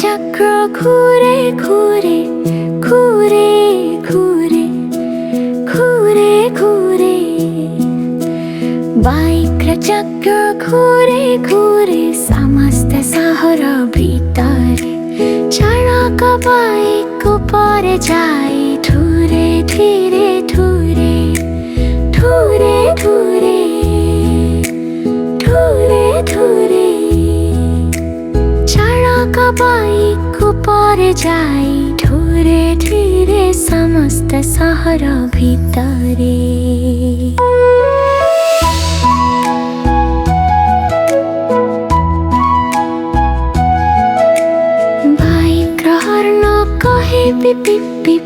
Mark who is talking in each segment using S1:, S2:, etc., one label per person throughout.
S1: চক্র ঘুরে ঘুরে ঘুরে ঘুরে ঘুরে ঘুরে বাইক চক্র ঘুরে ঘুরে সমস্ত শহর ভিতরে চালক বাইক উপরে যায় ধুরে ধীরে ধুরে ধুরে ধুরে ধুরে ধুরে চালক বাইক উপরে যায় ধীরে ধীরে সমস্ত শহর ভিতরে। বাইক হর্ন কহে পিপ পিপ পিপ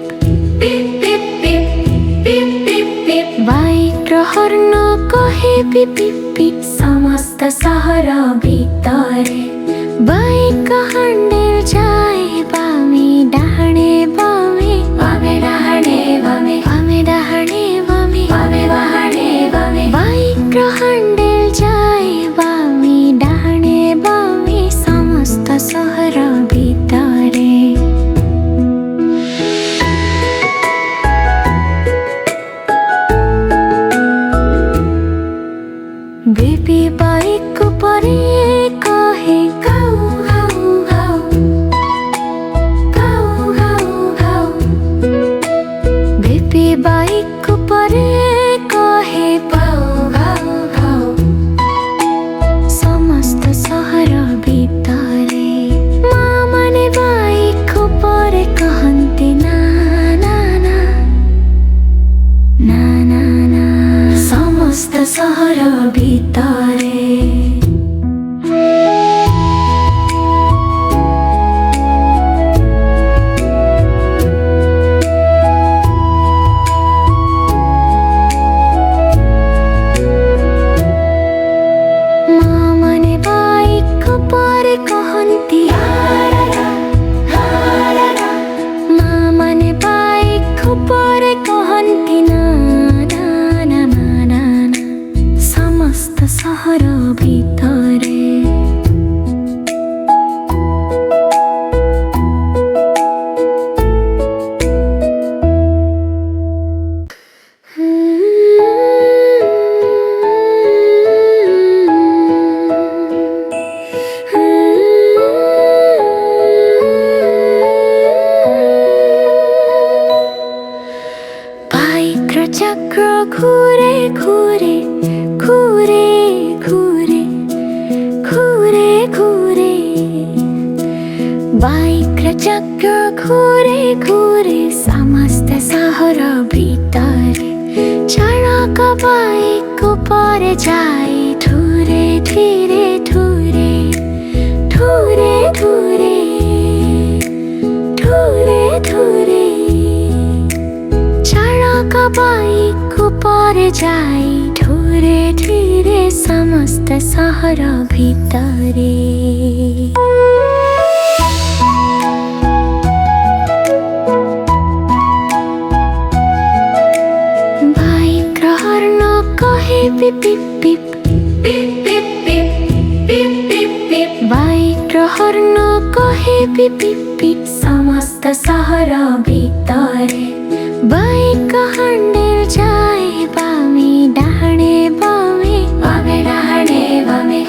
S1: পিপ পিপ পিপ পিপ পিপ পিপ বাইক হর্ন কহে পিপ পিপ পিপ সমস্ত শহর ভিতরে। বাইক হ্যান্ডেল যায় বামে ডাহাণে বামে বামে ডাহাণে বামে বামে ডাহাণে বামে বামে ডাহাণে বামে বাইক হ্যান্ডেল যায় বামে ডাহাণে বামে সমস্ত শহর ভিতরে। বেবি বাইক উপরে কহে গাও গাও গাও গাও গাও গাও বেবি বাইক উপরে কহে পাও গাও গাও সমস্ত শহর ভিতরে। মা মানে বাইক উপরে কহନ୍ତି না না না না না না সমস্ত শহর ভিতরে। মা মানে বাইক উপরে কহନ୍ତି মা মানে বাইক উপরে কহନ୍ତି না না না না না না সমস্ত শহর ভিতরে। বাইক চক্র ঘুরে ঘুরে ঘুরে ঘুরে ঘুরে ঘুরে বাইক চক্র ঘুরে ঘুরে সমস্ত শহর ভিতরে চালক বাইক উপরে যায় ধীরে ধীরে ধীরে ধীরে ধীরে ধীরে ধীরে চালক বাইক উপরে যায় ধীরে ধীরে সমস্ত শহর ভিতরে। বাইক হর্ন কহে পিপ পিপ পিপ পিপ পিপ পিপ পিপ পিপ পিপ বাইক হর্ন কহে পিপ পিপ পিপ সমস্ত শহর ভিতরে। বাইক হ্যান্ডেল যায় বামে ডাহাণে বামে বামে ডাহাণে বামে